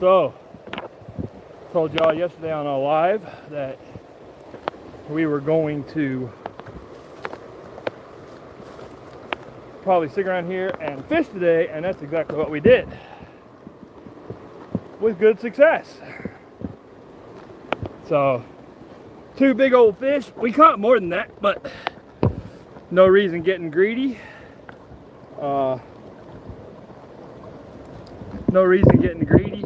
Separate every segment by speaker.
Speaker 1: So, told y'all yesterday on our live that we were going to probably stick around here and fish today, and that's exactly what we did with good success. So, 2 big old fish. We caught more than that, but no reason getting greedy. No reason getting greedy.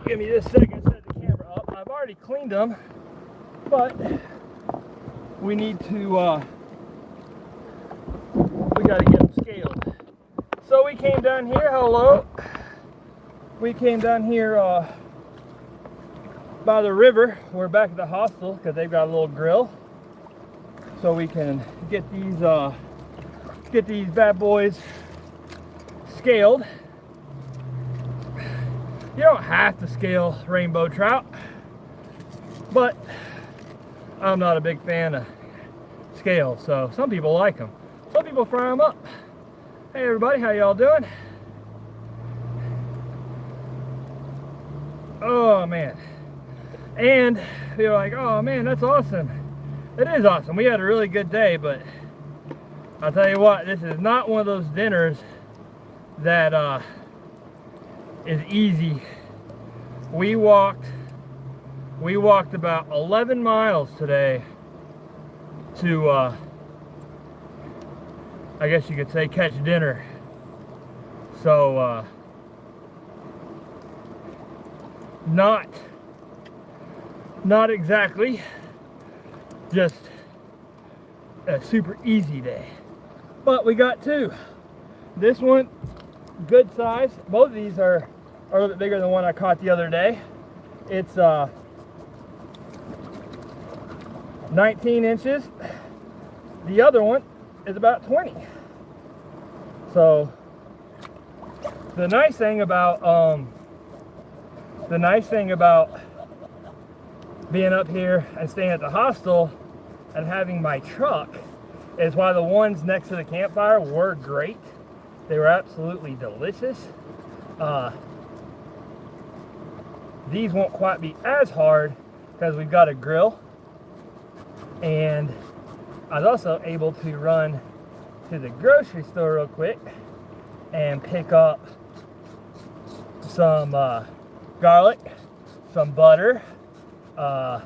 Speaker 1: Give me this second to set the camera up. I've already cleaned them, but we need to, we got to get them scaled. So we came down here, hello. We came down here by the river. We're back at the hostel because they've got a little grill. So we can get these bad boys scaled. You don't have to scale rainbow trout, but I'm not a big fan of scales, so some people like them. Some people fry them up. Hey everybody, how y'all doing? Oh man. And you're like, oh man, that's awesome. It is awesome. We had a really good day, but I'll tell you what, this is not one of those dinners that is easy. We walked about 11 miles today to I guess you could say catch dinner. So not exactly just a super easy day, but we got 2. This one, good size. Both of these are a little bit bigger than the one I caught the other day. It's 19 inches. The other one is about 20. So the nice thing about being up here and staying at the hostel and having my truck is why the ones next to the campfire were great. They were absolutely delicious. These won't quite be as hard because we've got a grill, and I was also able to run to the grocery store real quick and pick up some garlic, some butter. I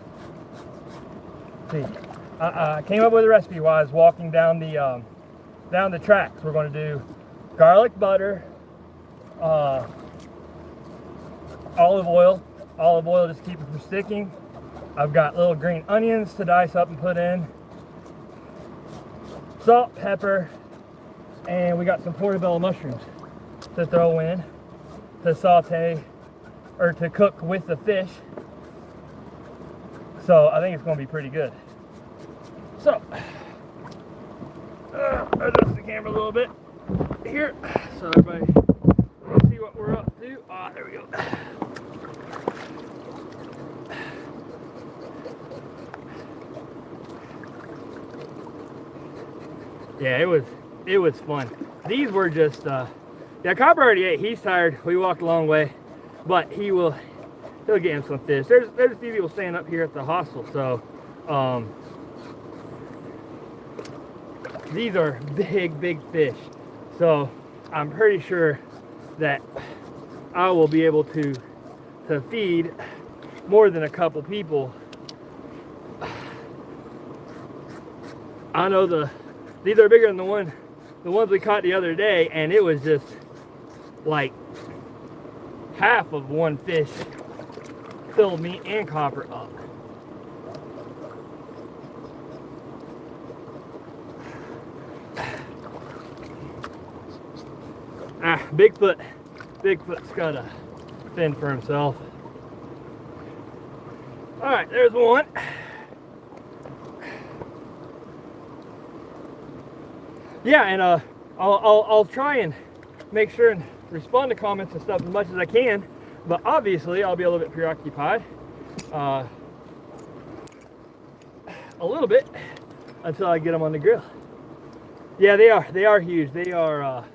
Speaker 1: came up with a recipe while I was walking down the tracks. We're going to do garlic butter, olive oil just keep it from sticking. I've got little green onions to dice up and put in, salt, pepper, and we got some portobello mushrooms to throw in to saute or to cook with the fish. So I think it's going to be pretty good. So adjust the camera a little bit here so everybody can see what we're up to. There we go. Yeah, it was fun. These were just yeah, Copper already ate. He's tired. We walked a long way, but he'll get him some fish. There's a few people staying up here at the hostel, so these are big fish. So I'm pretty sure that I will be able to feed more than a couple people. I know these are bigger than the ones we caught the other day, and it was just like half of one fish filled me and Copper up. Bigfoot's got a fend for himself. All right, there's one. Yeah, and I'll try and make sure and respond to comments and stuff as much as I can, but obviously I'll be a little bit preoccupied a little bit until I get them on the grill. Yeah, they are. They are huge. They are.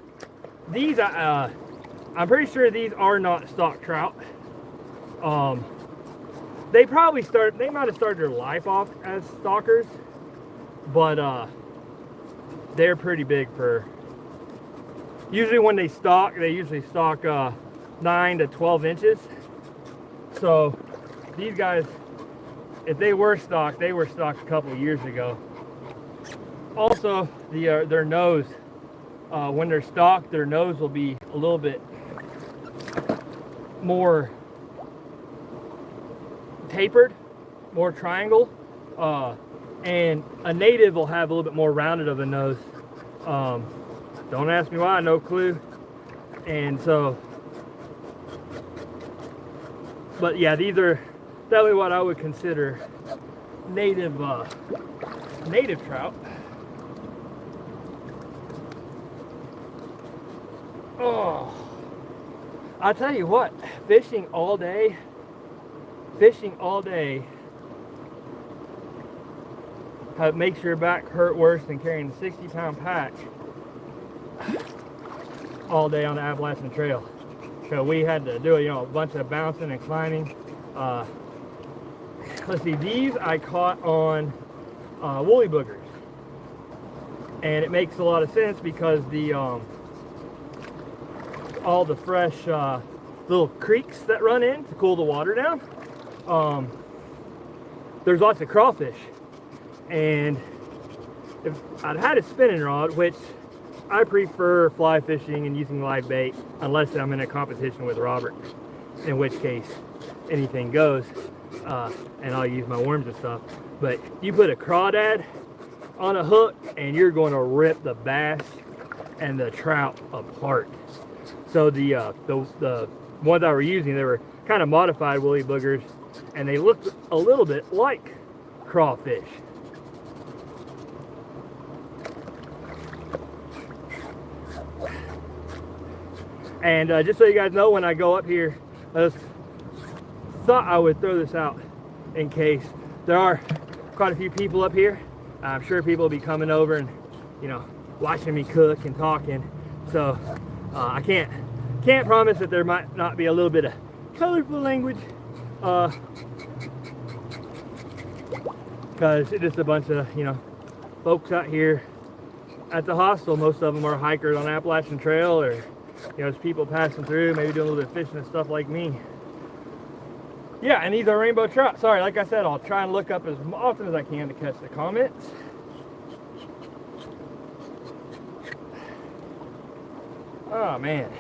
Speaker 1: These, I'm pretty sure these are not stock trout. They probably they might have started their life off as stalkers, but they're pretty big for. Usually when they stalk, they usually stalk 9 to 12 inches. So these guys, if they were stalked a couple of years ago. Also, their nose, when they're stalked, their nose will be a little bit more tapered, more triangle, and a native will have a little bit more rounded of a nose. Don't ask me why, no clue. And so, but yeah, these are definitely what I would consider native trout. Oh, I'll tell you what, fishing all day makes your back hurt worse than carrying a 60-pound pack all day on the Appalachian Trail. So we had to do, a bunch of bouncing and climbing. Let's see, these I caught on woolly boogers, and it makes a lot of sense because all the fresh little creeks that run in to cool the water down, there's lots of crawfish. And if I'd had a spinning rod, which I prefer fly fishing and using live bait unless I'm in a competition with Robert, in which case anything goes, and I'll use my worms and stuff. But you put a crawdad on a hook and you're going to rip the bass and the trout apart. So the ones I were using, they were kind of modified woolly boogers, and they looked a little bit like crawfish. And just so you guys know, when I go up here, I just thought I would throw this out in case there are quite a few people up here. I'm sure people will be coming over and, watching me cook and talking. So I can't promise that there might not be a little bit of colorful language, because it's just a bunch of folks out here at the hostel. Most of them are hikers on Appalachian Trail, or there's people passing through, maybe doing a little bit of fishing and stuff like me. Yeah, and these are rainbow trout. Sorry, like I said, I'll try and look up as often as I can to catch the comments. Oh man,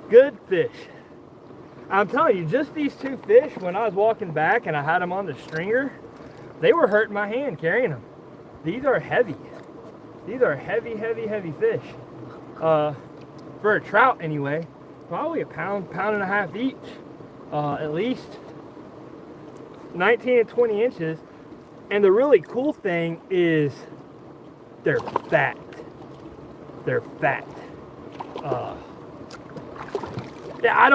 Speaker 1: good fish. I'm telling you, just these two fish, when I was walking back and I had them on the stringer, they were hurting my hand carrying them. These are heavy. These are heavy, heavy, heavy fish. For a trout anyway, probably a pound and a half each, at least 19 and 20 inches. And the really cool thing is they're fat. They're fat. Yeah,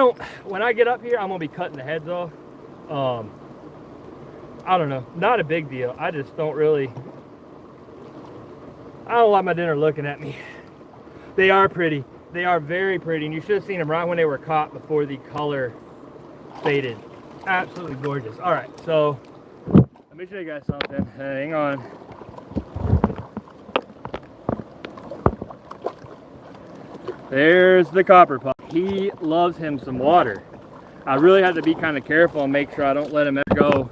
Speaker 1: when I get up here, I'm gonna be cutting the heads off. I don't know, not a big deal. I just don't I don't like my dinner looking at me. They are pretty. They are very pretty, and you should have seen them right when they were caught before the color faded. Absolutely gorgeous. All right, so let me show you guys something. Hang on. There's the copper pot. He loves him some water. I really have to be kind of careful and make sure I don't let him ever go.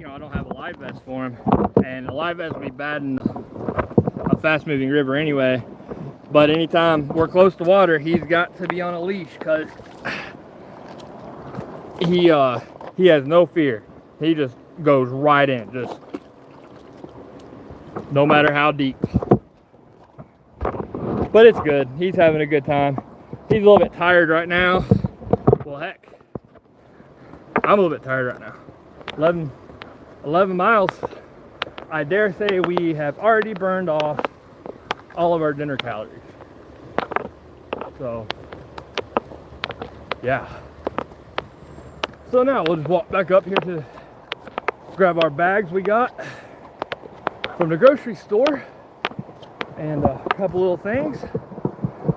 Speaker 1: I don't have a live vest for him, and a live vest would be bad in a fast-moving river anyway. But anytime we're close to water, he's got to be on a leash, because he has no fear. He just goes right in, just no matter how deep. But it's good. He's having a good time. He's a little bit tired right now. Well, heck, I'm a little bit tired right now. 11 miles. I dare say we have already burned off all of our dinner calories. So, yeah. So now we'll just walk back up here to grab our bags we got. from the grocery store and a couple little things.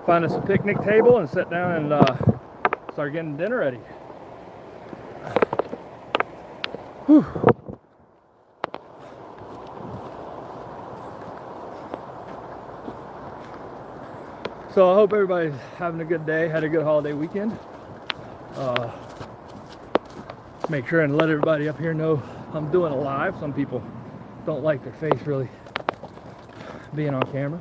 Speaker 1: Find us a picnic table and sit down and start getting dinner ready. Whew. So I hope everybody's having a good day, had a good holiday weekend. Make sure and let everybody up here know I'm doing a live. Some people don't like their face really being on camera.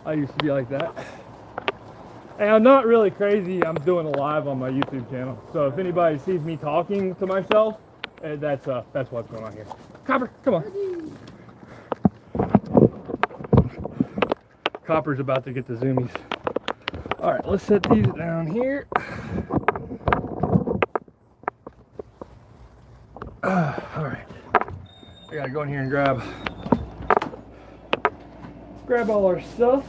Speaker 1: I used to be like that. And I'm not really crazy. I'm doing a live on my YouTube channel. So if anybody sees me talking to myself, that's what's going on here. Copper, come on. Copper's about to get the zoomies. All right, let's set these down here. All right, I gotta go in here and grab all our stuff.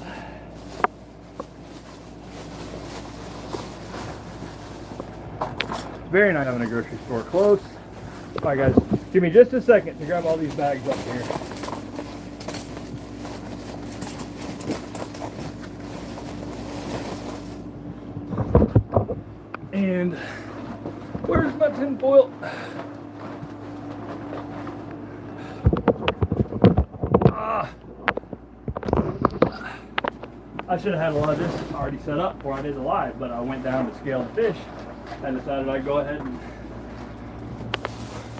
Speaker 1: Very nice having a grocery store close. All right, guys, give me just a second to grab all these bags up here. And where's my tin foil? I should have had a lot of this already set up before I did the live, but I went down to scale the fish and decided I'd go ahead and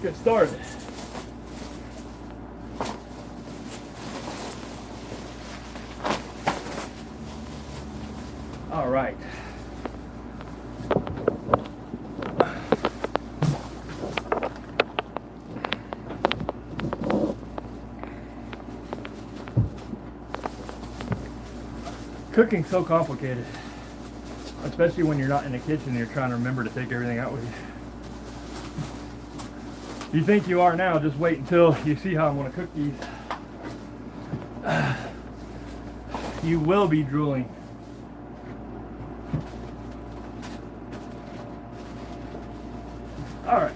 Speaker 1: get started. All right. Cooking's so complicated, especially when you're not in the kitchen and you're trying to remember to take everything out with you. You think you are now, just wait until you see how I'm going to cook these. You will be drooling. All right,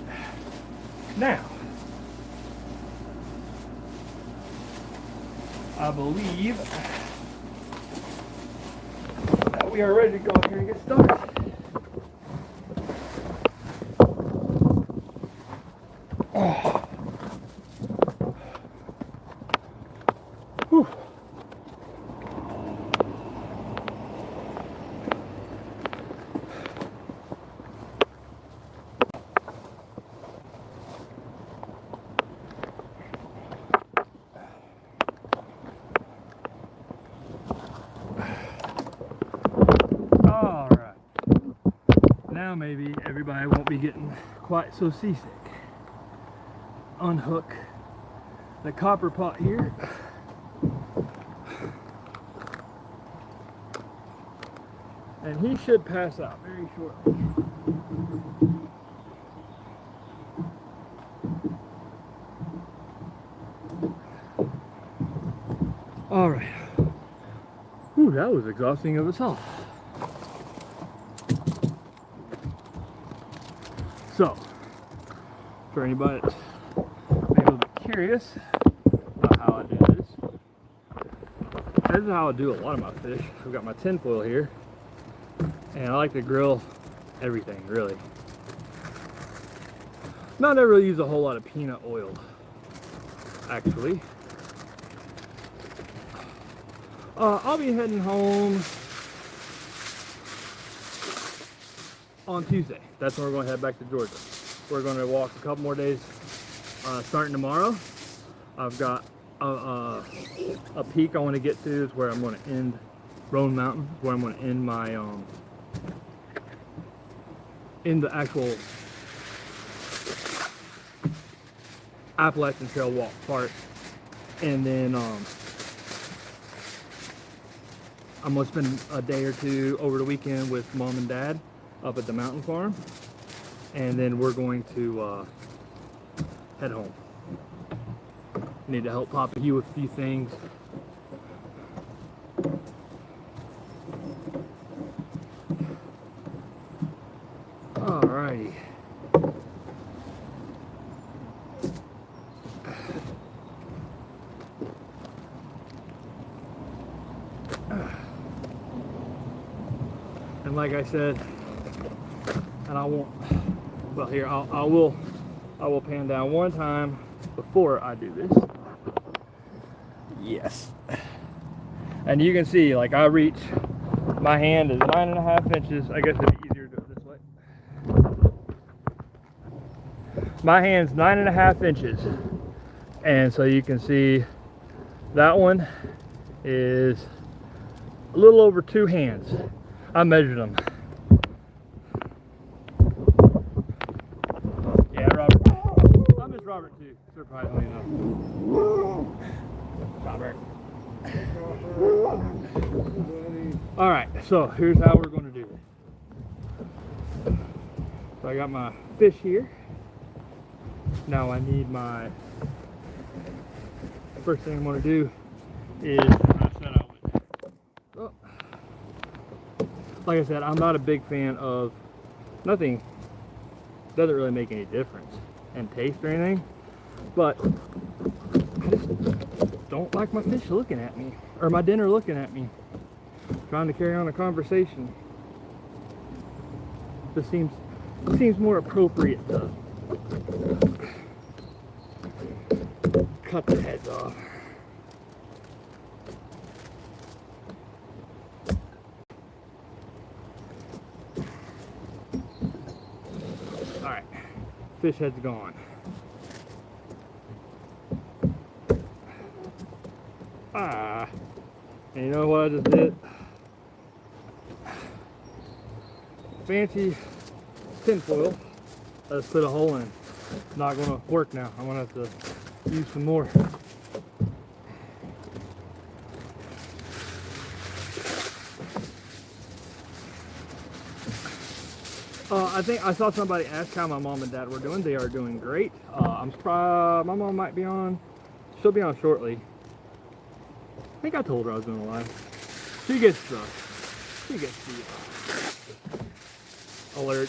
Speaker 1: now I believe we are ready to go out here and get started. Oh. Whew. Now maybe everybody won't be getting quite so seasick. Unhook the copper pot here. And he should pass out very shortly. All right. Ooh, that was exhausting of itself. So, for anybody that's maybe a little bit curious about how I do this is how I do a lot of my fish. I've got my tin foil here, and I like to grill everything, really. Not ever use a whole lot of peanut oil, actually. I'll be heading home on Tuesday. That's when we're going to head back to Georgia. We're going to walk a couple more days starting tomorrow. I've got a peak I want to get to is where I'm going to end Roan Mountain, where I'm going to end my in the actual Appalachian Trail walk part, and then I'm going to spend a day or two over the weekend with Mom and Dad up at the mountain farm, and then we're going to head home. Need to help Papa Hugh with a few things. Alrighty. And like I said, and I won't, well here, I will pan down one time before I do this. Yes. And you can see, like, I reach, my hand is 9.5 inches. I guess it'd be easier to do it this way. My hand's 9.5 inches. And so you can see that one is a little over 2 hands. I measured them. Yeah, Robert. I miss Robert too, surprisingly enough. Robert. All right, so here's how we're going to do it. So I got my fish here. Now I need my, first thing I'm going to do is, like I said, I'm not a big fan of, nothing, doesn't really make any difference in taste or anything, but I just don't like my fish looking at me, or my dinner looking at me, trying to carry on a conversation. This seems more appropriate to cut the heads off. Alright, fish head's gone. And you know what I just did? Fancy tinfoil. I just put a hole in. Not gonna work now. I'm gonna have to use some more. I think I saw somebody ask how my mom and dad were doing. They are doing great. I'm surprised my mom might be on. She'll be on shortly. I think I told her I was doing a live. She gets the alert.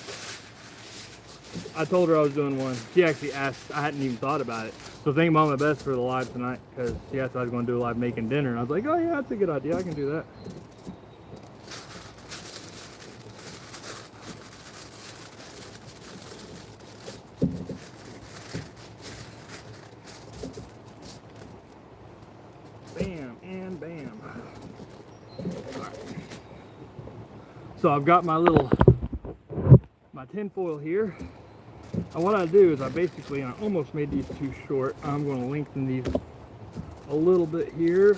Speaker 1: I told her I was doing one. She actually asked. I hadn't even thought about it. So thank Mama Beth for the live tonight, because she asked if I was going to do a live making dinner, and I was like, oh yeah, that's a good idea. I can do that. Bam and bam. All right. So I've got my tin foil here. And what I do is I almost made these too short. I'm going to lengthen these a little bit here.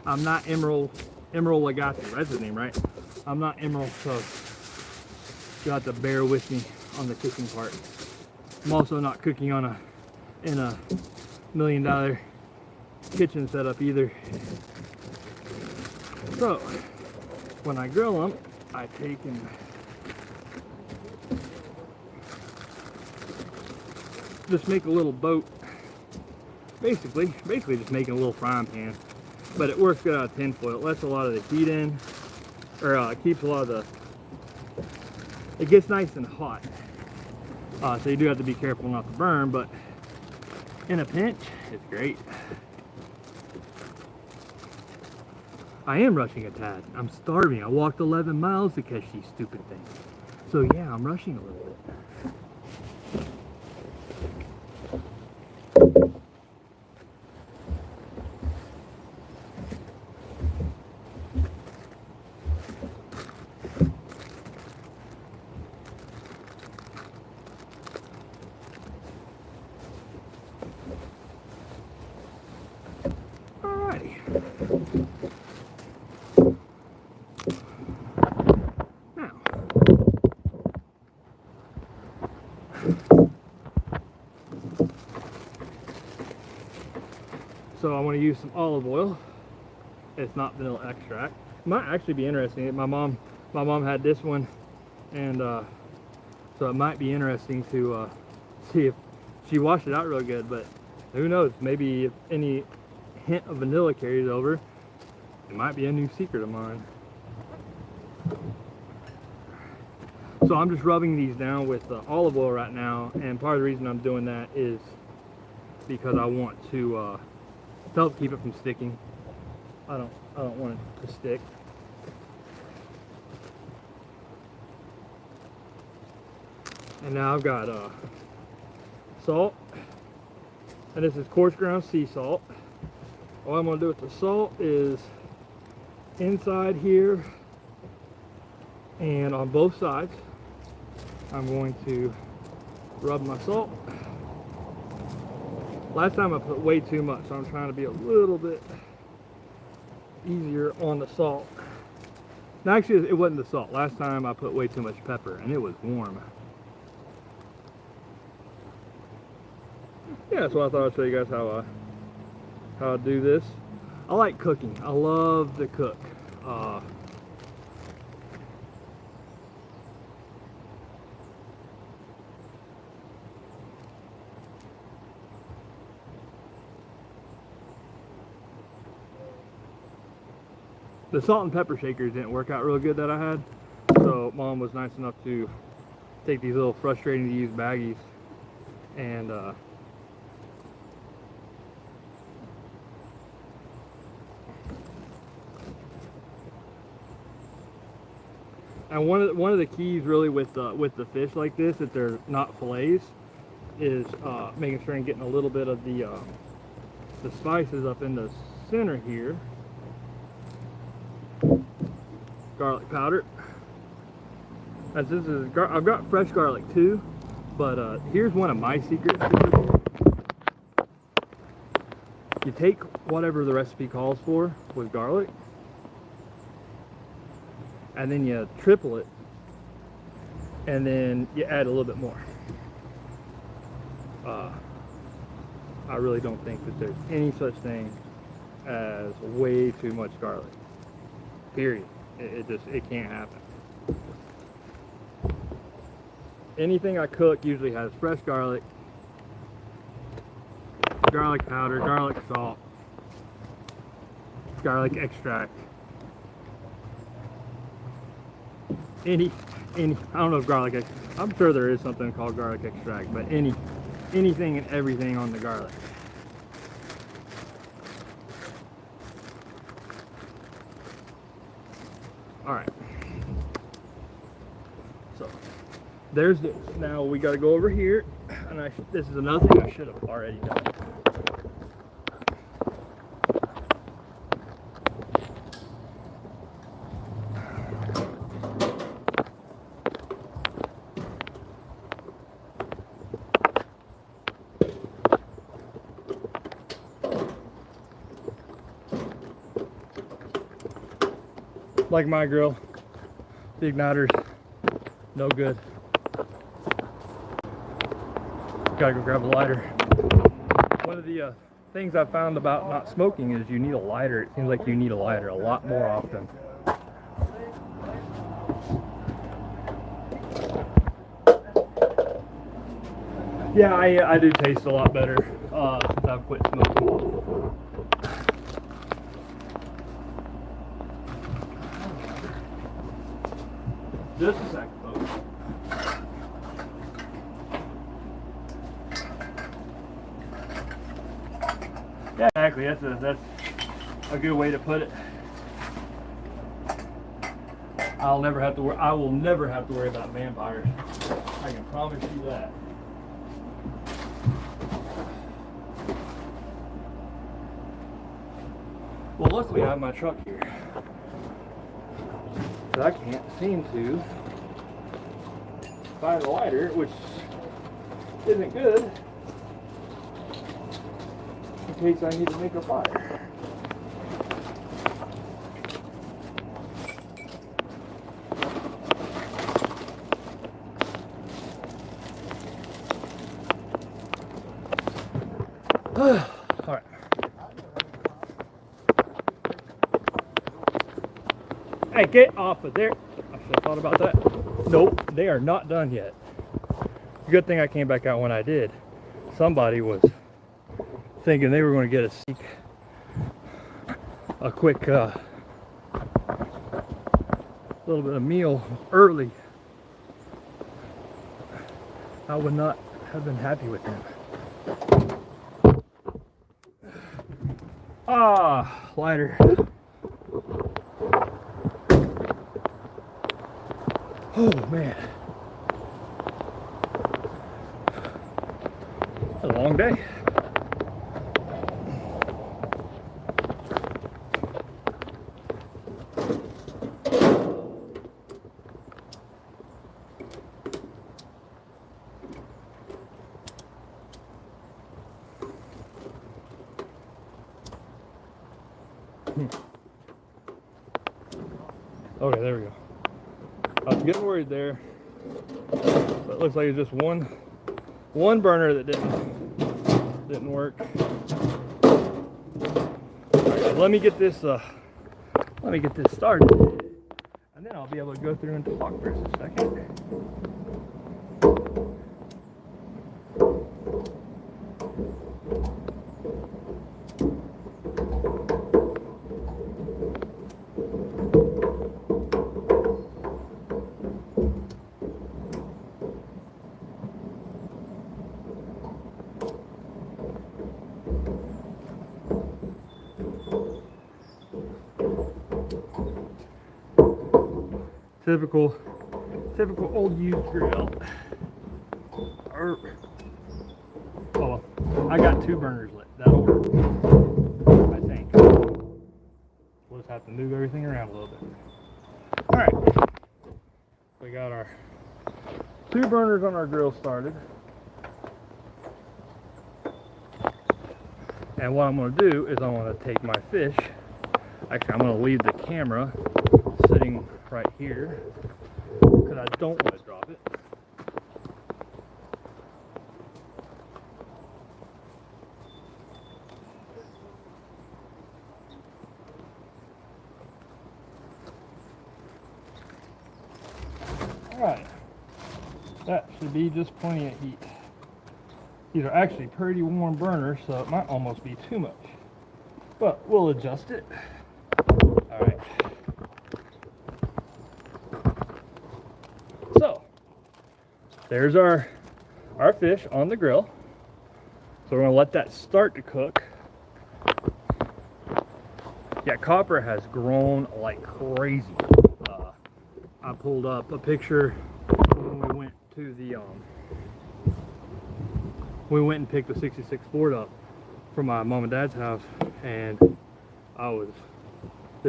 Speaker 1: I'm not Emerald Lagasse, that's his name, right? I'm not Emerald, so you'll have to bear with me on the cooking part. I'm also not cooking in a $1 million kitchen setup either. So, when I grill them, I take and just make a little boat. Basically just making a little frying pan, but it works good out of tin foil. It lets a lot of the heat in, or it keeps a lot of the, it gets nice and hot. So you do have to be careful not to burn, but in a pinch, it's great. I am rushing a tad. I'm starving. I walked 11 miles to catch these stupid things. So yeah, I'm rushing a little bit. So I want to use some olive oil. It's not vanilla extract. It might actually be interesting. My mom had this one, and so it might be interesting to see if she washed it out real good, but who knows, maybe if any hint of vanilla carries over, it might be a new secret of mine. So I'm just rubbing these down with olive oil right now, and part of the reason I'm doing that is because I want to help keep it from sticking. I don't want it to stick. And now I've got salt, and this is coarse ground sea salt. All I'm going to do with the salt is inside here and on both sides. I'm going to rub my salt. Last time I put way too much, so I'm trying to be a little bit easier on the salt. No, actually, it wasn't the salt. Last time I put way too much pepper, and it was warm. Yeah, so I thought I'd show you guys how I do this. I like cooking. I love to cook. The salt and pepper shakers didn't work out real good that I had, so Mom was nice enough to take these little frustrating to use baggies and one of the keys really with the fish like this, if they're not fillets, is making sure and getting a little bit of the spices up in the center here. Garlic powder. As this is, I've got fresh garlic too, but here's one of my secrets. You take whatever the recipe calls for with garlic, and then you triple it, and then you add a little bit more. I really don't think that there's any such thing as way too much garlic. Period. It can't happen. Anything I cook usually has fresh garlic, garlic powder, garlic salt, garlic extract. I don't know if garlic extract, I'm sure there is something called garlic extract, but anything and everything on the garlic. All right. So there's this. Now we got to go over here, and this is another thing I should have already done. Like my grill, the igniter's no good. Gotta go grab a lighter. One of the things I've found about not smoking is you need a lighter. It seems like you need a lighter a lot more often. Yeah, I do taste a lot better since I've quit smoking. Just a second, folks. Yeah, exactly. That's a good way to put it. I will never have to worry about vampires. I can promise you that. Well, luckily I have my truck here. But I can't seem to find a lighter, which isn't good in case I need to make a fire. All right. Hey, get off of there. I should have thought about that. Nope, they are not done yet. Good thing I came back out when I did. Somebody was thinking they were going to get a quick little bit of meal early. I would not have been happy with them. Ah, lighter. Oh man, a long day. Okay, there we go. I was getting worried there, but it looks like it's just one burner that didn't work. Right, let me get this started, and then I'll be able to go through and talk for just a second. Typical old used grill. Oh, I got 2 burners lit. That'll work, I think. We'll just have to move everything around a little bit. All right, we got our 2 burners on our grill started. And what I'm going to do is I'm going to take my fish. Actually, I'm going to leave the camera sitting right here because I don't want to drop it. All right, that should be just plenty of heat. These are actually pretty warm burners, so it might almost be too much, but we'll adjust it. All right. So there's our fish on the grill. So we're gonna let that start to cook. Yeah, copper has grown like crazy. I pulled up a picture when we went to the we went and picked the 66 Ford up from my mom and dad's house, and this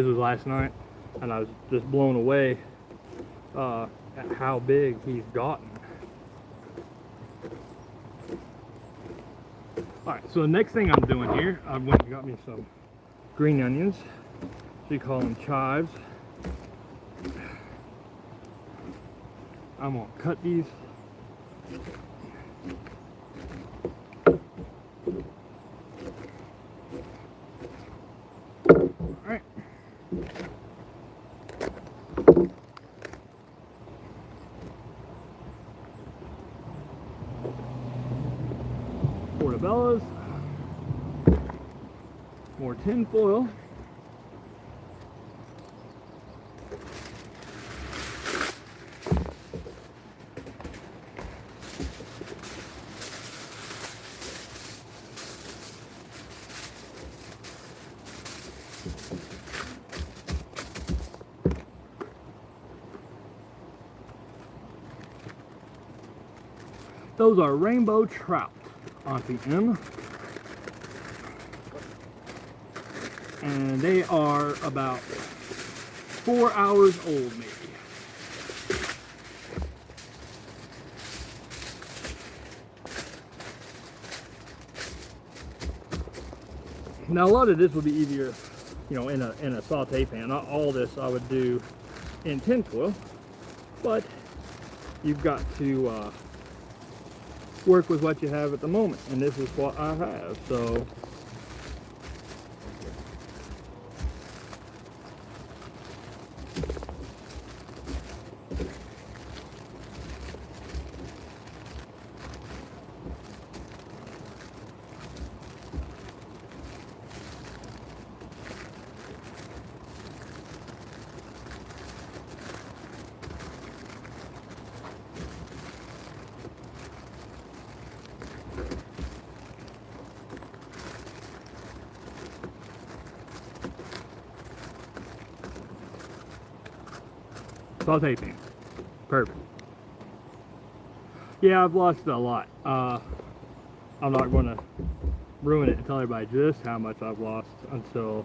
Speaker 1: was last night, and I was just blown away at how big he's gotten. Alright, so the next thing I'm doing here, I went and got me some green onions. We call them chives. I'm gonna cut these. Alright. Portobellos. More tin foil. Those are rainbow trout, Auntie M. And they are about 4 hours old, maybe. Now a lot of this would be easier, you know, in a saute pan. Not all this I would do in tin foil, but you've got to work with what you have at the moment, and this is what I have. So Saute pan. Perfect. Yeah, I've lost a lot. I'm not going to ruin it and tell everybody just how much I've lost until,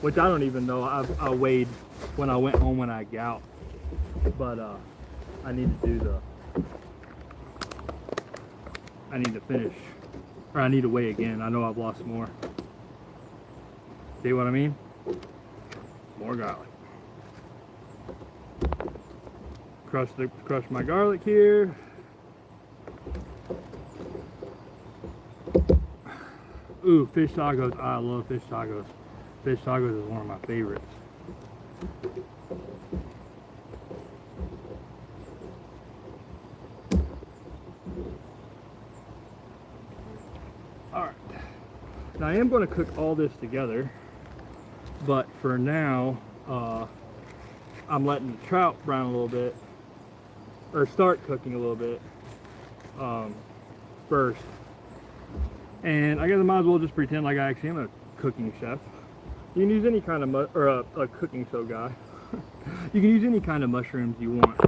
Speaker 1: which I don't even know. I weighed when I went home when I gout, but I need to do I need to finish, or I need to weigh again. I know I've lost more. See what I mean? More garlic. Crush my garlic here. Ooh, fish tacos. I love fish tacos. Fish tacos is one of my favorites. Alright. Now I am going to cook all this together, but for now, I'm letting the trout brown a little bit, or start cooking a little bit first. And I guess I might as well just pretend like I actually am a cooking chef. You can use any kind of a cooking show guy. You can use any kind of mushrooms you want.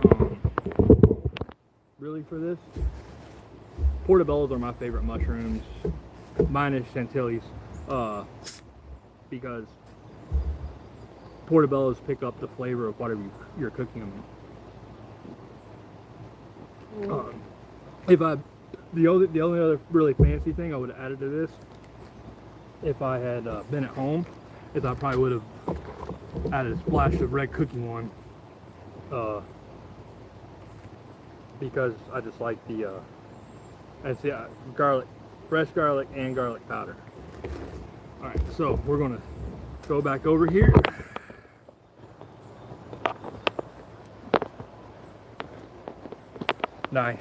Speaker 1: Really, for this, portobellos are my favorite mushrooms, minus chantilly's, because portobellos pick up the flavor of whatever you're cooking them. The only other really fancy thing I would have added to this, if I had been at home, is I probably would have added a splash of red cooking one, because I just like the garlic, fresh garlic and garlic powder. All right, so we're gonna go back over here. Nice.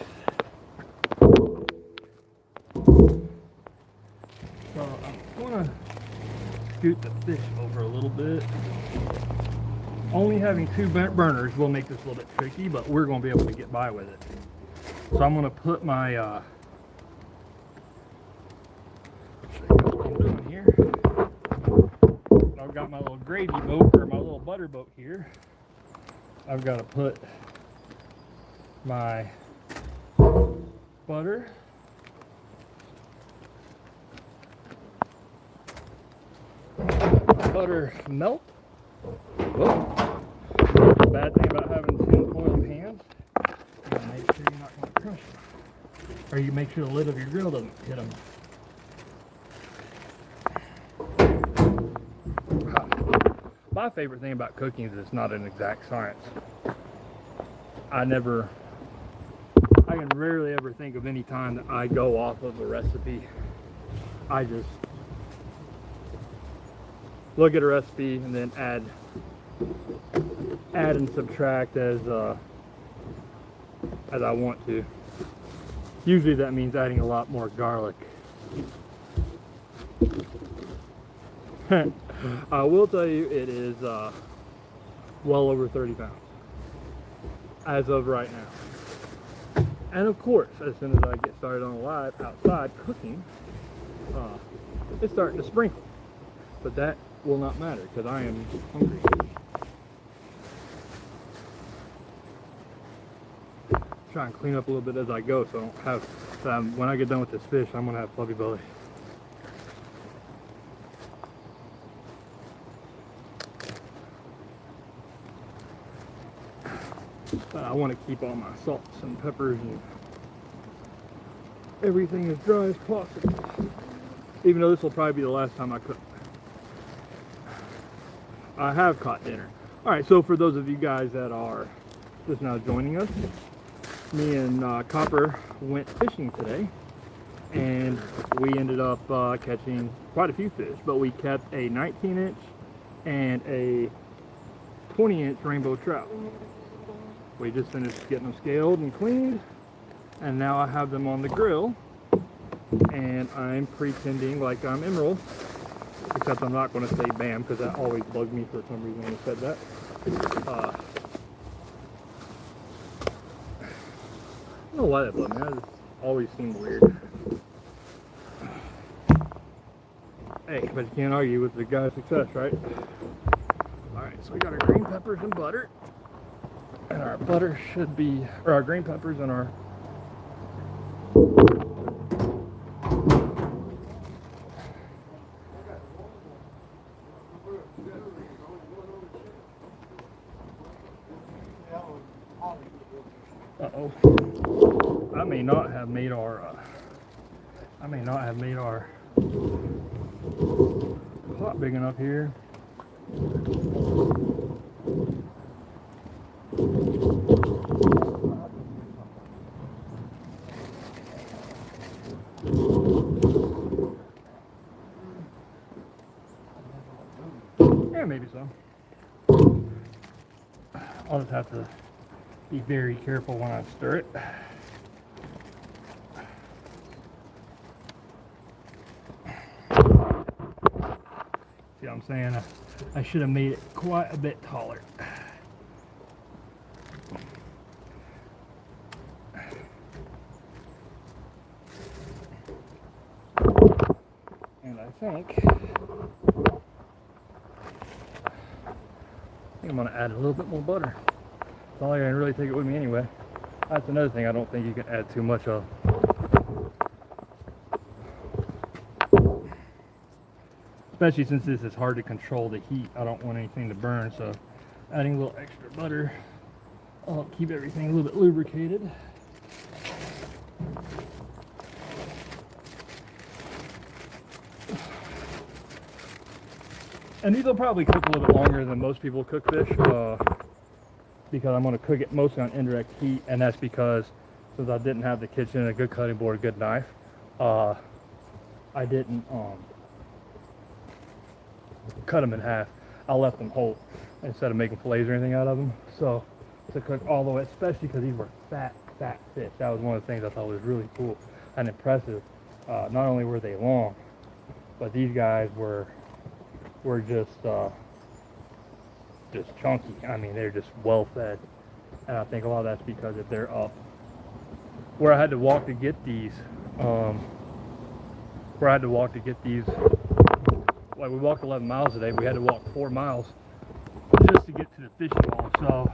Speaker 1: So I want to scoot the fish over a little bit. Only having two burners will make this a little bit tricky, but we're going to be able to get by with it. So I'm going to put my show you what I'm doing here. I've got my little gravy boat, or my little butter boat here. I've got to put my butter, melt. Whoa. The bad thing about having tin foil pans, you gotta make sure you're not going to crush them, or you make sure the lid of your grill doesn't hit them. My favorite thing about cooking is it's not an exact science. I can rarely ever think of any time that I go off of a recipe. I just look at a recipe and then add and subtract as I want to. Usually that means adding a lot more garlic. I will tell you, it is well over 30 pounds as of right now. And of course, as soon as I get started on live outside cooking, it's starting to sprinkle. But that will not matter because I am hungry. Try and clean up a little bit as I go, so I don't have. When I get done with this fish, I'm gonna have fluffy belly. But I want to keep all my salts and peppers and everything as dry as possible. Even though this will probably be the last time I cook. I have caught dinner. Alright, so for those of you guys that are just now joining us, me and Copper went fishing today, and we ended up catching quite a few fish, but we kept a 19-inch and a 20-inch rainbow trout. We just finished getting them scaled and cleaned, and now I have them on the grill, and I'm pretending like I'm Emerald, except I'm not going to say Bam, because that always bugged me for some reason when I said that. I don't know why that bugged me. That just always seemed weird. Hey, but you can't argue with the guy's success, right? Alright, Alright, so we got our green peppers and butter. And our butter should be, or our green peppers and our uh-oh. I may not have made our pot big enough here. Yeah, maybe so. I'll just have to be very careful when I stir it. See what I'm saying? I should have made it quite a bit taller. And I think I'm going to add a little bit more butter. It's all I can really take it with me anyway. That's another thing I don't think you can add too much of. Especially since this is hard to control the heat. I don't want anything to burn, so adding a little extra butter will keep everything a little bit lubricated. And these will probably cook a little bit longer than most people cook fish, because I'm going to cook it mostly on indirect heat, and that's because since I didn't have the kitchen, a good cutting board, a good knife, I didn't cut them in half. I left them whole instead of making fillets or anything out of them. So to cook all the way, especially because these were fat fish. That was one of the things I thought was really cool and impressive. Not only were they long, but these guys were just chunky. I mean, they're just well fed, and I think a lot of that's because if they're up where I had to walk to get these, like we walked 11 miles today, we had to walk 4 miles just to get to the fishing hole. So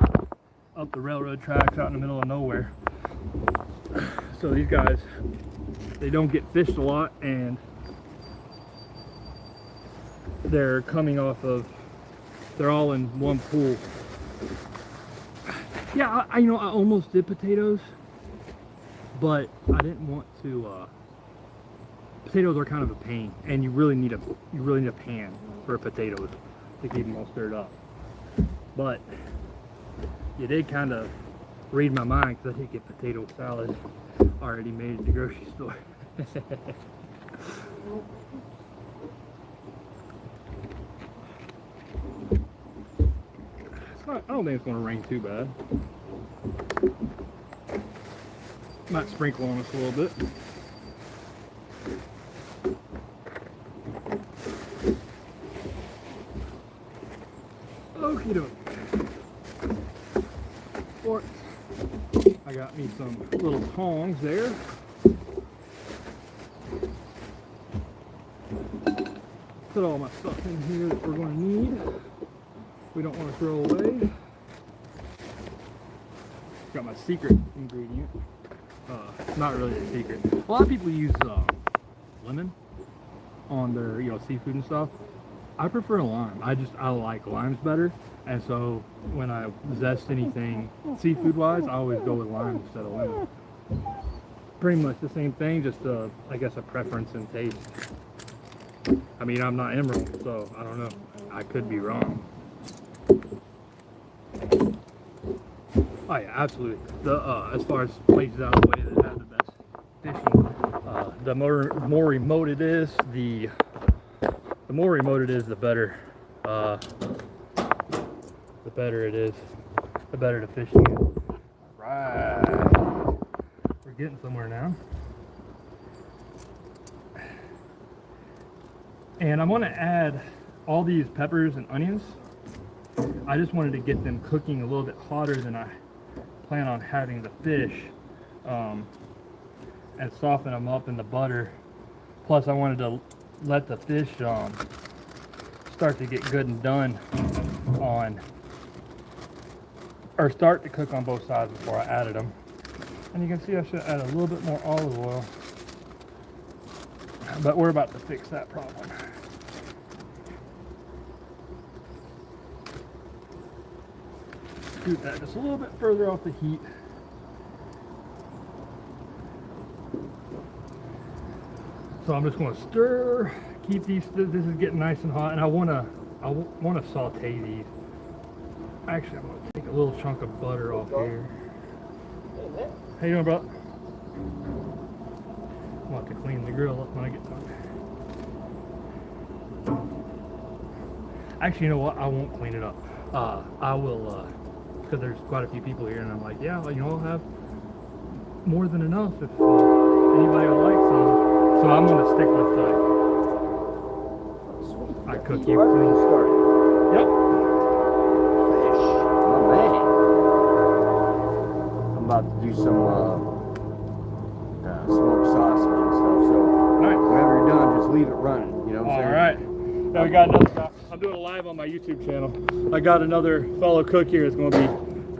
Speaker 1: up the railroad tracks out in the middle of nowhere. So these guys, they don't get fished a lot, and they're coming off of, they're all in one pool. Yeah, I almost did potatoes, but I didn't want to. Potatoes are kind of a pain, and you really need a pan for potatoes to keep them all stirred up. But you did kind of read my mind, because I did get potato salad already made at the grocery store. I don't think it's going to rain too bad. Might sprinkle on us a little bit. Okie doke. Forks. I got me some little tongs there. Put all my stuff in here that we're going to need. We don't want to throw away. Got my secret ingredient. Not really a secret. A lot of people use lemon on their seafood and stuff. I prefer lime. I like limes better, and so when I zest anything seafood wise, I always go with lime instead of lemon. Pretty much the same thing, just I guess a preference in taste. I mean, I'm not Emerald, so I don't know. I could be wrong. Oh yeah, absolutely. As far as places out of the way that have the best fishing, the more remote it is, the better. The better it is, the better the fishing is. Right, we're getting somewhere now. And I'm going to add all these peppers and onions. I just wanted to get them cooking a little bit hotter than I plan on having the fish, and soften them up in the butter. Plus I wanted to let the fish start to get good and done on, or start to cook on both sides before I added them. And you can see I should add a little bit more olive oil, but we're about to fix that problem. Scoot that just a little bit further off the heat. So I'm just going to stir, keep these. This is getting nice and hot, and I want to saute these. Actually, I'm going to take a little chunk of butter off here. How you doing, bro? I'll have to clean the grill up when I get done. Actually, you know what? I won't clean it up. I will, because there's quite a few people here, and I'm like, yeah, well, you know, I'll have more than enough if anybody will like some. So I'm going to stick with I cook you clean. Yep.
Speaker 2: Fish. Oh man. I'm about to do some smoked sausage and stuff. So
Speaker 1: Nice.
Speaker 2: whenever you're done, just leave it running. You know what I'm saying?
Speaker 1: All right. Now we got another guy. I'm doing it live on my YouTube channel. I got another fellow cook here that's going to be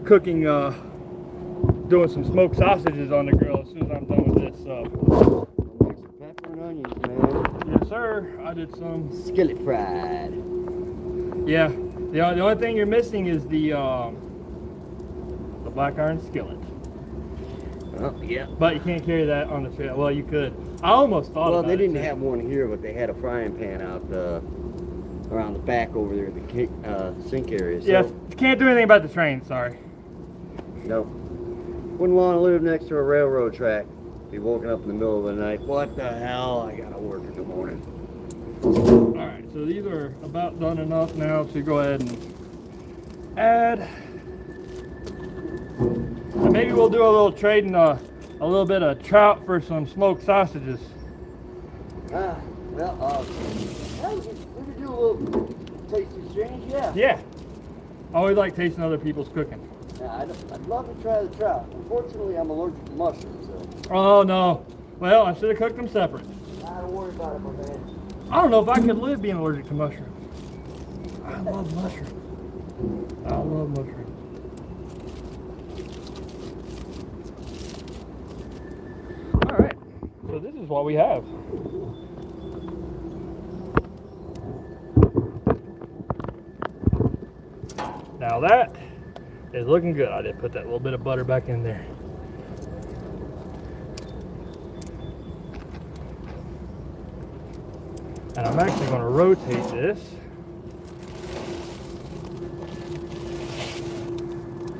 Speaker 1: cooking, doing some smoked sausages on the grill as soon as I'm done with this.
Speaker 2: Make some pepper and onions, man.
Speaker 1: Yes, sir. I did some
Speaker 2: Skillet fried.
Speaker 1: Yeah. The only thing you're missing is the black iron skillet.
Speaker 2: Oh yeah.
Speaker 1: But you can't carry that on the trail. Well, you could. I almost thought
Speaker 2: Well,
Speaker 1: about
Speaker 2: they
Speaker 1: it,
Speaker 2: didn't
Speaker 1: too.
Speaker 2: have one here, but they had a frying pan out around the back over there, the sink area. So,
Speaker 1: Yes. Can't do anything about the train. Sorry.
Speaker 2: no. Wouldn't want to live next to a railroad track. Be woken up in the middle of the night. What the hell? I gotta work in the morning.
Speaker 1: All right. So these are about done enough now to go ahead and add. And maybe we'll do a little trading, a little bit of trout for some smoked sausages.
Speaker 2: Yeah, we could do a little taste exchange, yeah.
Speaker 1: Yeah. I always like tasting other people's cooking.
Speaker 2: Yeah, I'd love to try the trout. Unfortunately, I'm allergic to mushrooms, so
Speaker 1: Oh no. Well, I should have cooked them separate.
Speaker 2: don't worry about it, my man.
Speaker 1: I don't know if I could live being allergic to mushrooms. I love mushrooms. I love mushrooms. All right. So this is what we have. Now that is looking good. I did put that little bit of butter back in there. And I'm actually going to rotate this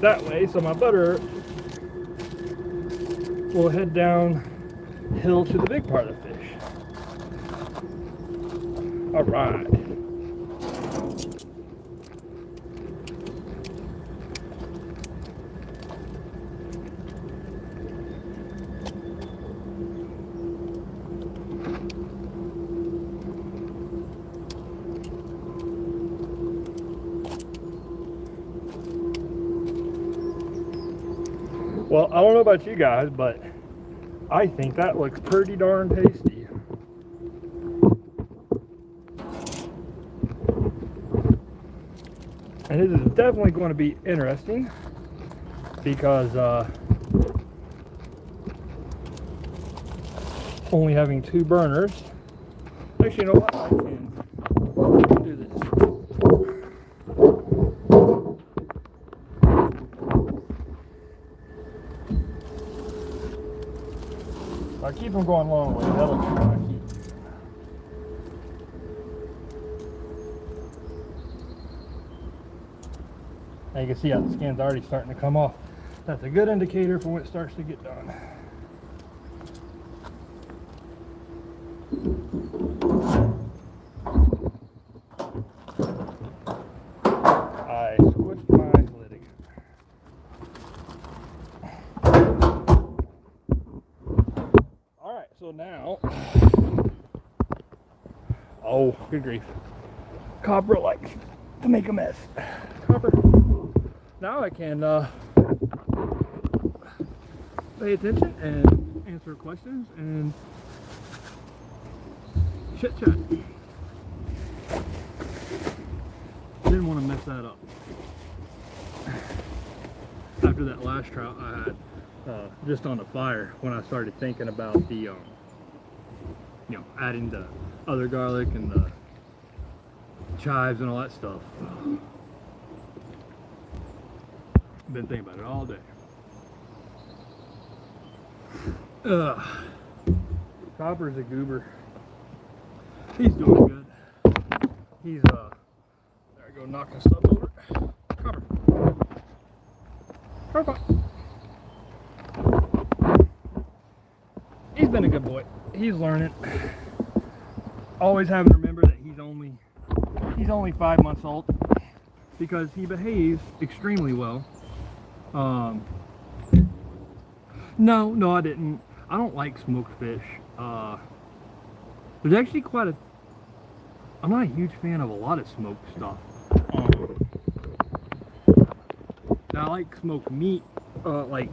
Speaker 1: that way so my butter will head downhill to the big part of the fish. All right. Well, I don't know about you guys, but I think that looks pretty darn tasty. And it is definitely going to be interesting because only having 2 burners. Actually, you know what? I can do this. I keep them going long way. That'll keep my heat. Now you can see how the skin's already starting to come off. That's a good indicator for when it starts to get done. I squished my lid again. Alright, so now, oh, good grief. Copper likes to make a mess. Copper. Now I can pay attention and answer questions and chit chat. Didn't want to mess that up. After that last trout I had just on the fire, when I started thinking about the, adding the other garlic and the chives and all that stuff. Been thinking about it all day. Copper's a goober. He's doing good. He's there I go knocking stuff over. Copper. Copper. He's been a good boy. He's learning. Always having to remember that he's only 5 months old, because he behaves extremely well. No, I didn't. I don't like smoked fish. There's actually I'm not a huge fan of a lot of smoked stuff. Now I like smoked meat, like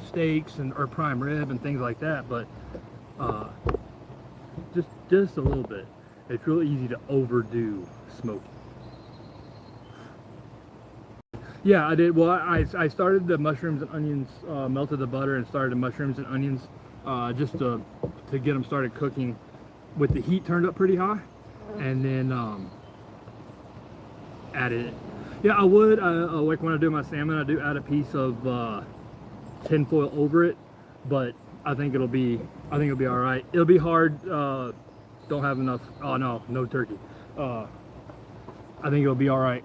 Speaker 1: steaks or prime rib and things like that, but just a little bit. It's really easy to overdo smoking. Yeah, I did. Well, I started the mushrooms and onions, melted the butter and started the mushrooms and onions just to get them started cooking with the heat turned up pretty high, and then added it. Yeah, I would, like when I do my salmon, I do add a piece of tin foil over it, but I think it'll be all right. It'll be hard. Don't have enough. Oh no turkey. I think it'll be all right.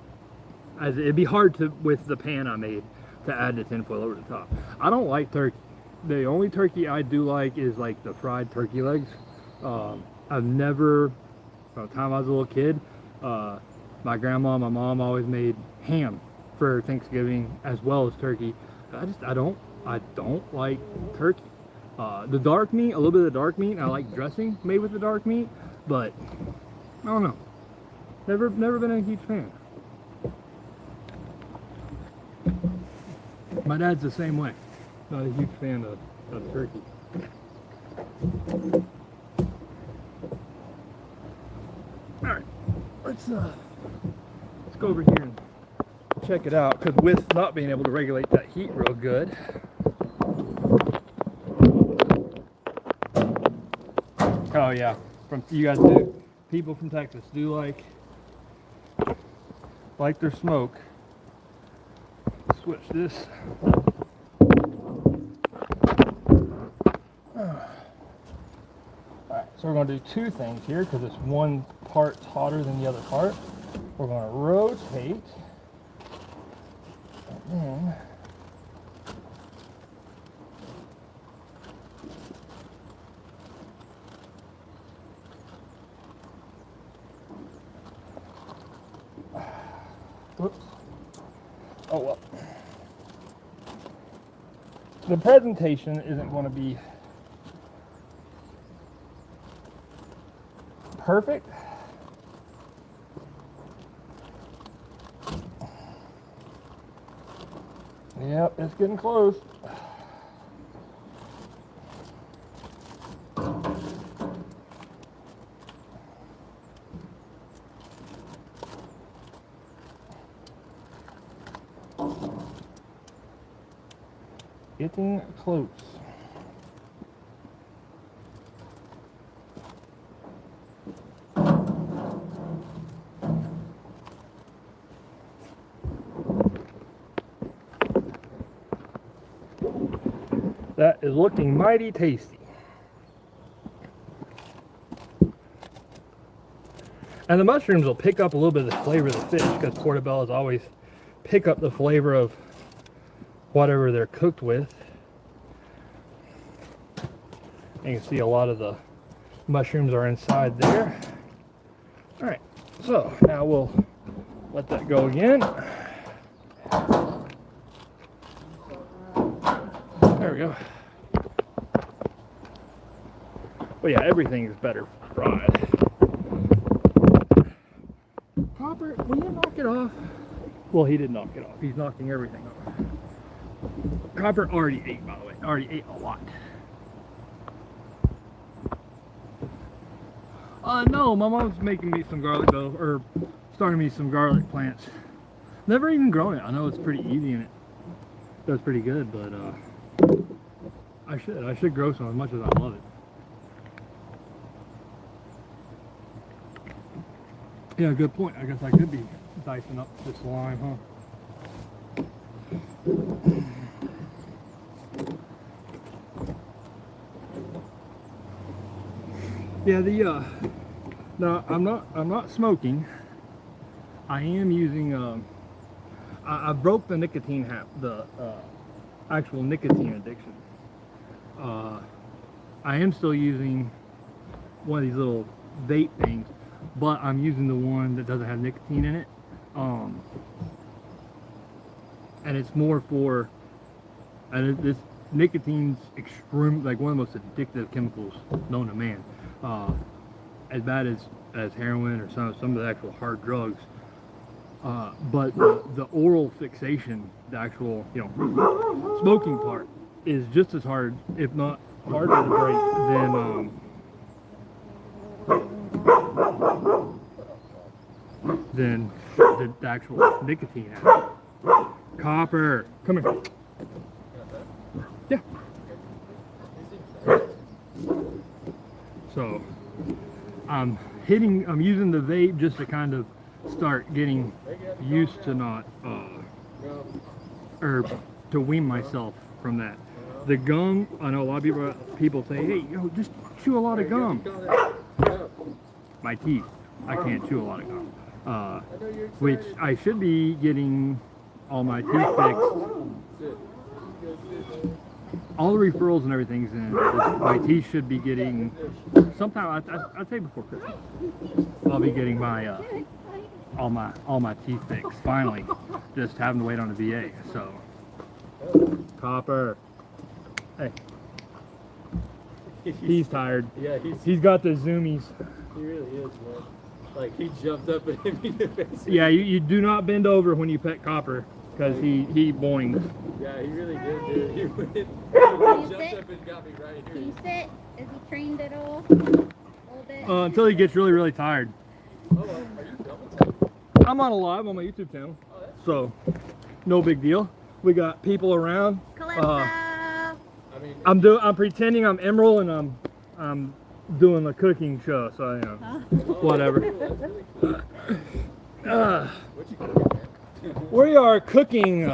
Speaker 1: As it'd be hard with the pan I made to add the tin foil over the top. I don't like turkey. The only turkey I do like is like the fried turkey legs. I've never, from the time I was a little kid, my grandma and my mom always made ham for Thanksgiving as well as turkey. I don't like turkey. The dark meat, a little bit of the dark meat, I like dressing made with the dark meat, but I don't know. Never been a huge fan. My dad's the same way. Not a huge fan of turkey. Alright, let's go over here and check it out, because with not being able to regulate that heat real good, oh yeah, people from Texas do like their smoke. Switch this. Alright, so we're going to do two things here, because it's one part hotter than the other part. We're going to rotate, and then whoops. Oh well. The presentation isn't going to be perfect. Yep, it's getting close. Getting close. That is looking mighty tasty. And the mushrooms will pick up a little bit of the flavor of the fish, because portobellos always pick up the flavor of whatever they're cooked with. You can see a lot of the mushrooms are inside there. Alright, so now we'll let that go again. There we go. But yeah, everything is better fried. Copper, will you knock it off? Well, he did knock it off. He's knocking everything off. Copper already ate, by the way. Already ate a lot. No, my mom's making me some garlic though, or starting me some garlic plants. Never even grown it. I know it's pretty easy and it does pretty good, but I should grow some as much as I love it. Yeah, good point. I guess I could be dicing up this lime, huh? Yeah, no, I'm not smoking. I am using I broke the nicotine actual nicotine addiction. I am still using one of these little vape things, but I'm using the one that doesn't have nicotine in it. And it's more for, this nicotine's extreme, like one of the most addictive chemicals known to man. As bad as heroin or some of the actual hard drugs. But the oral fixation, the actual, smoking part, is just as hard, if not harder to break than the actual nicotine habit. Copper, come here. Yeah. So I'm using the vape just to kind of start getting used to not, or to wean myself from that. The gum, I know a lot of people say, hey, just chew a lot of gum. My teeth, I can't chew a lot of gum. Which I should be getting all my teeth fixed. All the referrals and everything's in. My teeth should be getting, sometime, I'd say before Christmas, I'll be getting my, all my teeth fixed, finally. Just having to wait on the VA, so. Copper. Hey. He's tired.
Speaker 3: Yeah,
Speaker 1: he's got the zoomies.
Speaker 3: He really is, man. Like, he jumped up and hit me in the face.
Speaker 1: Yeah, you do not bend over when you pet Copper, because he boings.
Speaker 3: Yeah, he really did, dude. He jumped up and got me right here.
Speaker 4: Can you sit? Is he trained at all? A little bit?
Speaker 1: Until he gets really, really tired.
Speaker 3: Oh, are you filming?
Speaker 1: I'm on a live on my YouTube channel, so no big deal. We got people around.
Speaker 4: Calypso!
Speaker 1: I'm pretending I'm Emerald and I'm doing a cooking show, so whatever.
Speaker 3: What you cooking, man?
Speaker 1: We are cooking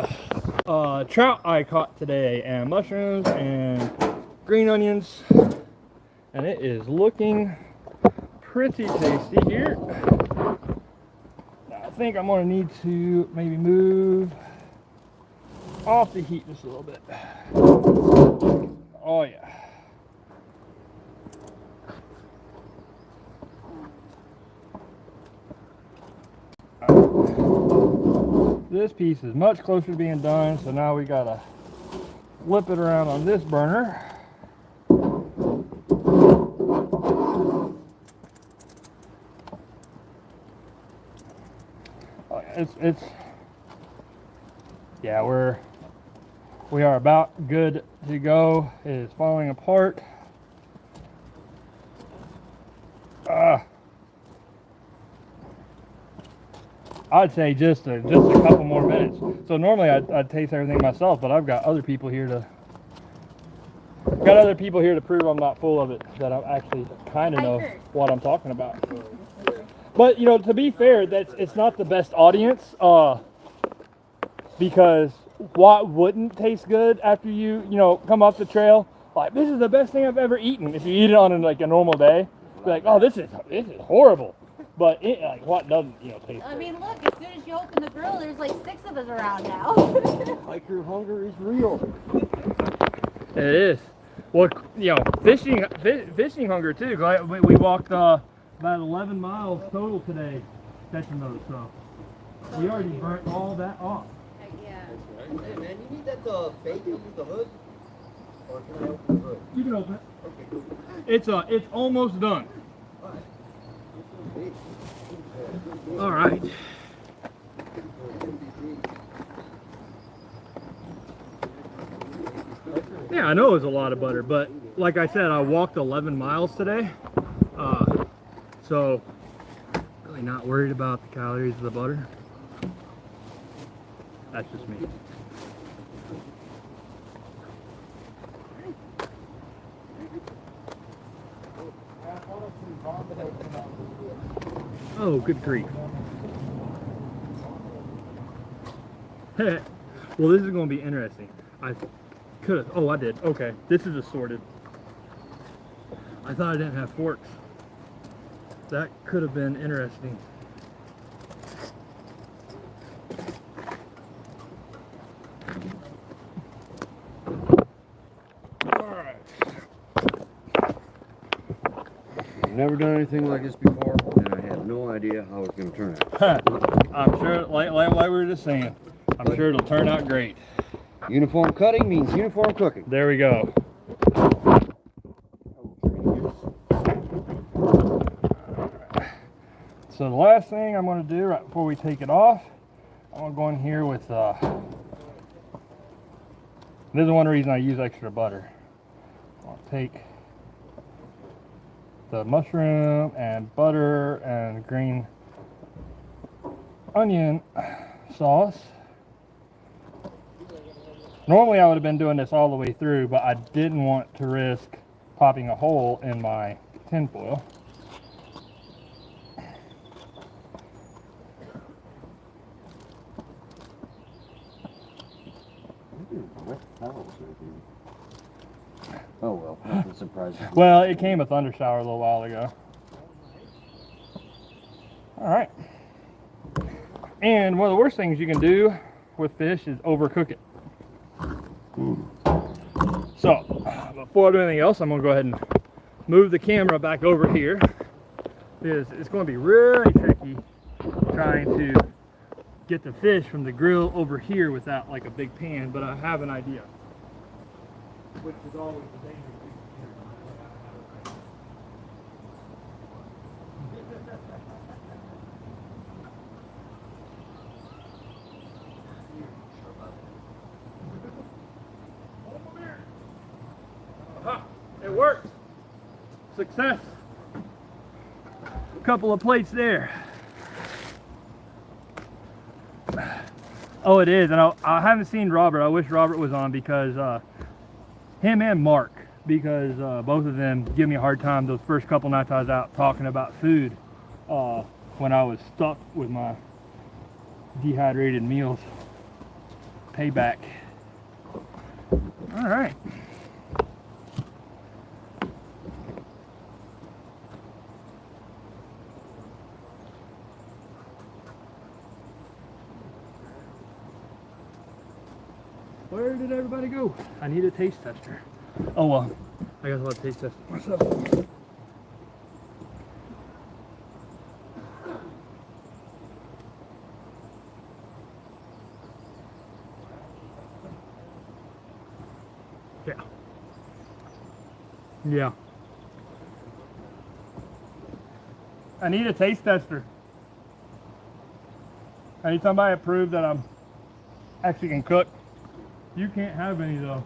Speaker 1: trout I caught today, and mushrooms and green onions, and it is looking pretty tasty here. I think I'm gonna need to maybe move off the heat just a little bit. Oh yeah. This piece is much closer to being done, so now we gotta flip it around on this burner. Yeah, we are about good to go. It is falling apart. I'd say just a couple more minutes. So normally I'd taste everything myself, but I've got other people here to prove I'm not full of it, that I actually kind of know what I'm talking about. But to be fair, it's not the best audience, because what wouldn't taste good after you come off the trail? Like, this is the best thing I've ever eaten. If you eat it on like a normal day, be like, oh, this is horrible. But what doesn't taste good?
Speaker 4: I mean, look, as soon as you open the grill, there's like 6 of us around now.
Speaker 2: Hiker hunger is real.
Speaker 1: It is. Well, fishing hunger too. We walked about 11 miles total today catching those, so we already burnt all that off.
Speaker 4: Yeah.
Speaker 2: Hey man, you need that bacon with the hood? Or can I open the hood?
Speaker 1: You can open it.
Speaker 2: Okay, cool.
Speaker 1: It's almost done. All right. Yeah, I know it was a lot of butter, but like I said, I walked 11 miles today, so really not worried about the calories of the butter. That's just me. Oh, good grief. Well, this is going to be interesting. I could have. Oh, I did. Okay. This is assorted. I thought I didn't have forks. That could have been interesting. Alright.
Speaker 2: I've never done anything like this before, and I have no idea how it's going to turn out.
Speaker 1: I'm sure, like we were just saying, I'm sure it'll turn out great.
Speaker 2: Uniform cutting means uniform cooking.
Speaker 1: There we go. So the last thing I'm going to do right before we take it off, I'm going to go in here with, this is one reason I use extra butter. I'll take the mushroom and butter and green onion sauce. Normally I would have been doing this all the way through, but I didn't want to risk popping a hole in my tin foil.
Speaker 2: Oh well, nothing surprising.
Speaker 1: Well, it came a thunder shower a little while ago. Alright. And one of the worst things you can do with fish is overcook it. So, before I do anything else, I'm going to go ahead and move the camera back over here. Because it's going to be really tricky trying to get the fish from the grill over here without like a big pan, but I have an idea. Which is always the danger. It worked. Success. A couple of plates there. Oh, it is. And I haven't seen Robert. I wish Robert was on because him and Mark, because both of them give me a hard time those first couple nights I was out talking about food when I was stuck with my dehydrated meals. Payback. All right. Where did everybody go? I need a taste tester. Oh well, I guess I'll taste test it myself. Yeah. Yeah. I need a taste tester. I need somebody to prove that I'm actually can cook. You can't have any though.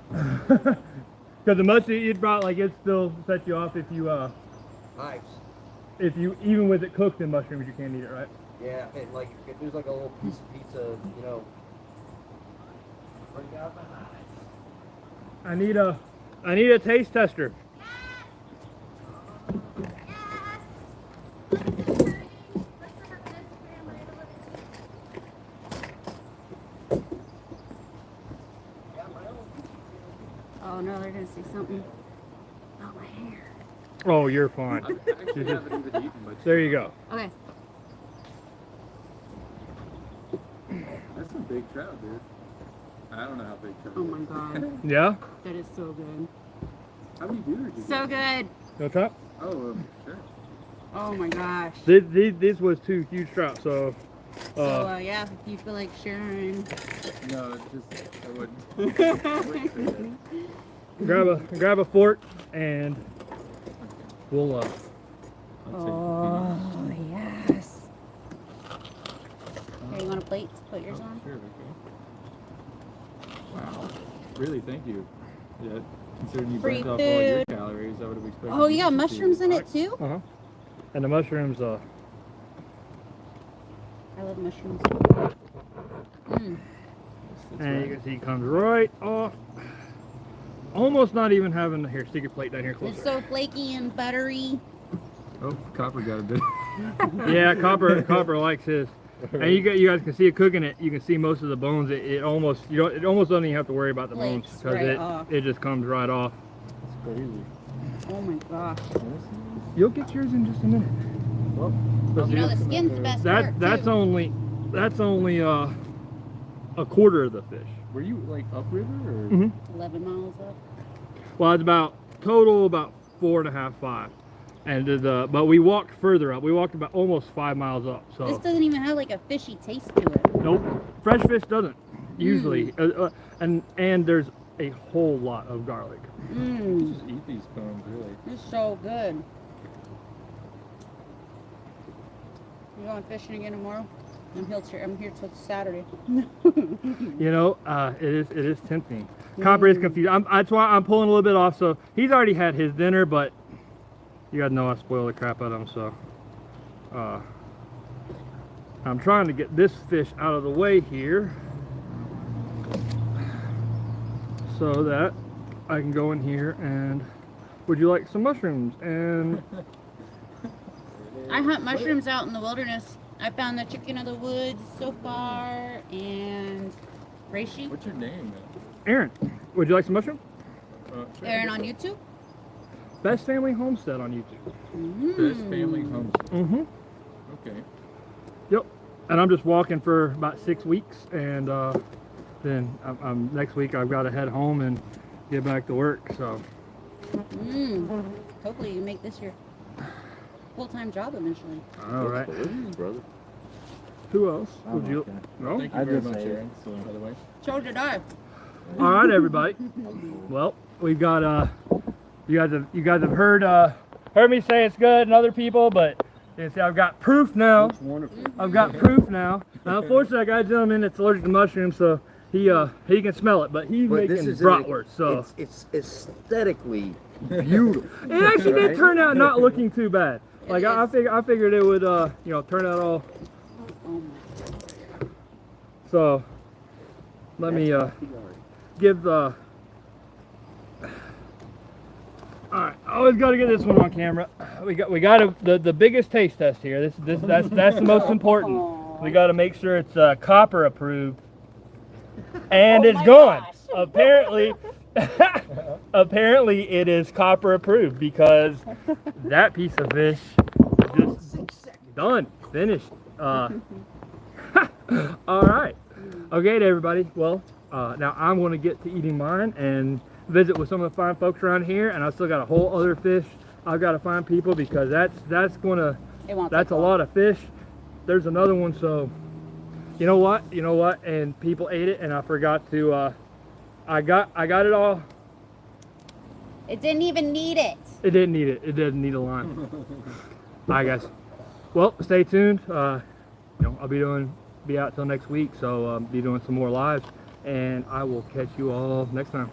Speaker 1: Because the much you'd brought, like, it still sets you off if you
Speaker 2: Knives.
Speaker 1: if you, even with it cooked in mushrooms, you can't eat it, right?
Speaker 2: Yeah, and like if there's like a little piece of pizza, you know. Bring out the knives. I need a taste tester.
Speaker 4: Oh no, they're gonna see something. Oh, my hair.
Speaker 1: Oh, you're fine.
Speaker 3: I actually haven't even eaten much.
Speaker 1: There you go.
Speaker 4: Okay.
Speaker 3: That's some big trout, dude. I don't know how big trout.
Speaker 4: Oh my god.
Speaker 1: Yeah?
Speaker 4: That is so good.
Speaker 3: How many deer did you
Speaker 4: So
Speaker 3: get?
Speaker 4: good.
Speaker 1: No trout?
Speaker 3: Oh, sure.
Speaker 4: Oh my gosh.
Speaker 1: This was 2 huge trout, so.
Speaker 4: So yeah, if you feel like sharing.
Speaker 3: No, it's just I wouldn't.
Speaker 1: grab a fork and we'll
Speaker 3: I'll
Speaker 4: Oh yes. Here, you want a plate to put yours on?
Speaker 3: Sure, okay. Wow. Really, thank you. Yeah, considering you
Speaker 4: Free
Speaker 3: burnt off all your
Speaker 4: food.
Speaker 3: calories, I would have expected.
Speaker 4: Oh, you got
Speaker 3: to
Speaker 4: mushrooms in it too?
Speaker 1: uh-huh. And the mushrooms
Speaker 4: I love mushrooms. Mm.
Speaker 1: And you can see he comes right off. Almost not even having the stick your plate down here closer.
Speaker 4: It's so flaky and buttery.
Speaker 3: Oh, Copper got a bit.
Speaker 1: Yeah, Copper likes his. And you guys can see it cooking it. You can see most of the bones. It almost doesn't even have to worry about the bones
Speaker 4: Flakes
Speaker 1: because
Speaker 4: right off.
Speaker 1: it just comes right off.
Speaker 3: It's crazy.
Speaker 4: Oh my gosh.
Speaker 1: You'll get yours in just a minute.
Speaker 3: Well,
Speaker 4: You know, the skin's the best part,
Speaker 1: That's
Speaker 4: too.
Speaker 1: only a quarter of the fish.
Speaker 3: were you like upriver or?
Speaker 1: Mhm.
Speaker 4: 11 miles up.
Speaker 1: Well, it's about 4.5, 5. And but we walked further up. We walked about almost 5 miles up. So
Speaker 4: This doesn't even have like a fishy taste to it.
Speaker 1: nope, fresh fish doesn't usually. And there's a whole lot of garlic.
Speaker 4: Mmm.
Speaker 3: Just eat these bones, really.
Speaker 4: It's so good. You going fishing again tomorrow? I'm here till Saturday.
Speaker 1: You know, it is tempting. Copper is confused. That's why I'm pulling a little bit off. So he's already had his dinner, but you gotta know I spoil the crap out of him. So I'm trying to get this fish out of the way here, so that I can go in here and. Would you like some mushrooms? And
Speaker 4: I hunt mushrooms out in the wilderness. I found the chicken of the woods so far and reishi.
Speaker 3: What's your name?
Speaker 1: Aaron, would you like some mushrooms?
Speaker 3: Sure.
Speaker 4: Aaron on YouTube.
Speaker 1: Best Family Homestead on YouTube.
Speaker 3: Best family homes.
Speaker 1: Mm-hmm.
Speaker 3: Okay.
Speaker 1: Yep. And I'm just walking for about 6 weeks, and then I'm next week I've got to head home and get back to work. So.
Speaker 4: Hopefully you make this your full-time job eventually.
Speaker 1: All right.
Speaker 3: brother.
Speaker 1: Who else would you? No.
Speaker 3: Thank you very much, Aaron. By the way.
Speaker 4: So did I.
Speaker 1: All right, everybody. Well, we've got you guys have heard me say it's good, and other people, but you see, I've got proof now.
Speaker 2: Wonderful.
Speaker 1: I've got proof now. Now, unfortunately, I got a gentleman that's allergic to mushrooms, so he can smell it, but he's making bratwurst. So
Speaker 2: it's aesthetically beautiful.
Speaker 1: it actually did
Speaker 2: Right?
Speaker 1: turn out not looking too bad. Like I
Speaker 4: is.
Speaker 1: figured it would turn out all.
Speaker 4: Oh my.
Speaker 1: So let me give the. All right, I always got to get this one on camera. We got the biggest taste test here. That's the most important. We got to make sure it's Copper approved, and it's gone. Apparently, apparently it is Copper approved because that piece of fish just done, finished. All right, okay, everybody. Well, now I'm going to get to eating mine and visit with some of the fine folks around here, and I still got a whole other fish I've got to find people because that's a lot of fish. There's another one, so you know what, and people ate it, and I forgot to. I got it all.
Speaker 4: It didn't even need it.
Speaker 1: It didn't need it. It didn't need a line. All right, guys. Well, stay tuned. I'll be out till next week, so be doing some more lives, and I will catch you all next time.